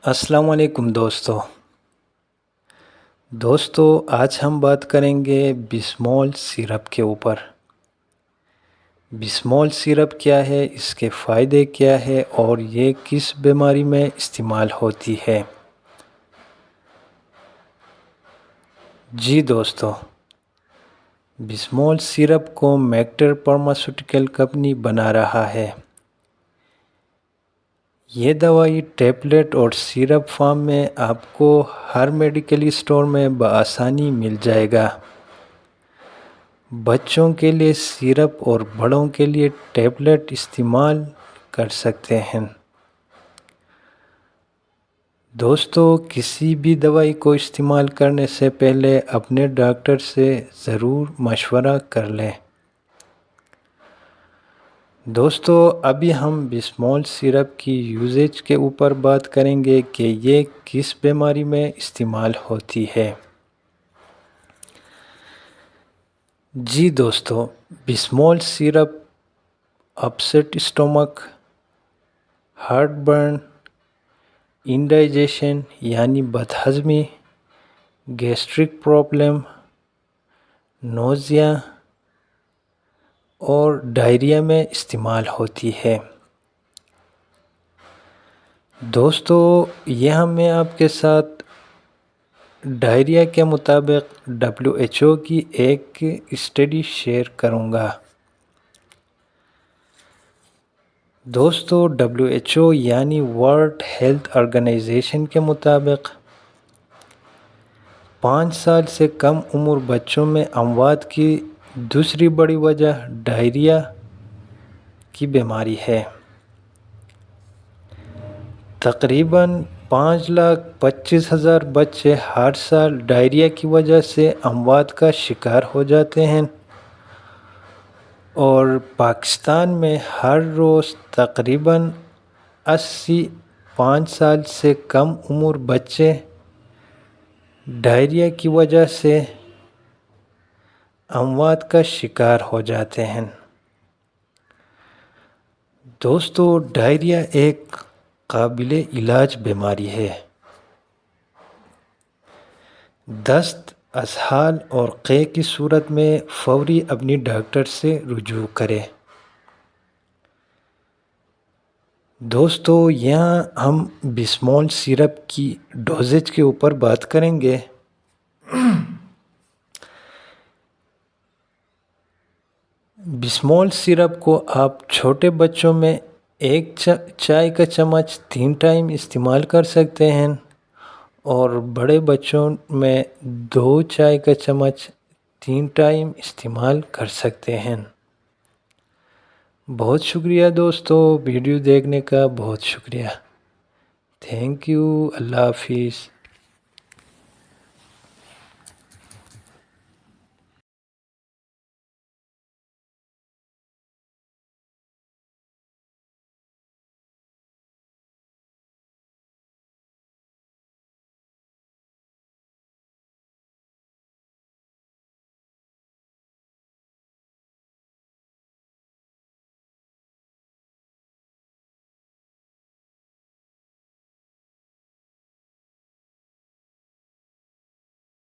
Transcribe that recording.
السلام علیکم دوستو آج ہم بات کریں گے بسمول سیرپ کے اوپر۔ بسمول سیرپ کیا ہے، اس کے فائدے کیا ہے اور یہ کس بیماری میں استعمال ہوتی ہے۔ جی دوستو، بسمول سیرپ کو میکٹر فارماسیوٹیکل کمپنی بنا رہا ہے۔ یہ دوائی ٹیبلٹ اور سیرپ فارم میں آپ کو ہر میڈیکل اسٹور میں بآسانی مل جائے گا۔ بچوں کے لیے سیرپ اور بڑوں کے لیے ٹیبلٹ استعمال کر سکتے ہیں۔ دوستو، کسی بھی دوائی کو استعمال کرنے سے پہلے اپنے ڈاکٹر سے ضرور مشورہ کر لیں۔ دوستو، ابھی ہم بسمول سیرپ کی یوزیج کے اوپر بات کریں گے کہ یہ کس بیماری میں استعمال ہوتی ہے۔ جی دوستو، Bismol syrup upset stomach, heart burn, indigestion یعنی بد ہضمی، گیسٹرک پرابلم، نوزیا اور ڈائریا میں استعمال ہوتی ہے۔ دوستو، یہاں میں آپ کے ساتھ ڈائریا کے مطابق WHO کی ایک اسٹڈی شیئر کروں گا۔ دوستو، WHO یعنی ورلڈ ہیلتھ آرگنائزیشن کے مطابق 5 سال سے کم عمر بچوں میں اموات کی دوسری بڑی وجہ ڈائریا کی بیماری ہے۔ تقریباً 5,25,000 بچے ہر سال ڈائریا کی وجہ سے اموات کا شکار ہو جاتے ہیں، اور پاکستان میں ہر روز تقریباً 80 5 سال سے کم عمر بچے ڈائریا کی وجہ سے اموات کا شکار ہو جاتے ہیں۔ دوستو، ڈائریا ایک قابل علاج بیماری ہے۔ دست، اسہال اور قے کی صورت میں فوری اپنی ڈاکٹر سے رجوع کریں۔ دوستو، یہاں ہم بسمول سیرپ کی ڈوزیج کے اوپر بات کریں گے۔ بسمول سیرپ کو آپ چھوٹے بچوں میں 1 چائے کا چمچ 3 ٹائم استعمال کر سکتے ہیں، اور بڑے بچوں میں 2 چائے کا چمچ 3 ٹائم استعمال کر سکتے ہیں۔ بہت شکریہ دوستو، ویڈیو دیکھنے کا بہت شکریہ۔ تھینک یو، اللہ حافظ۔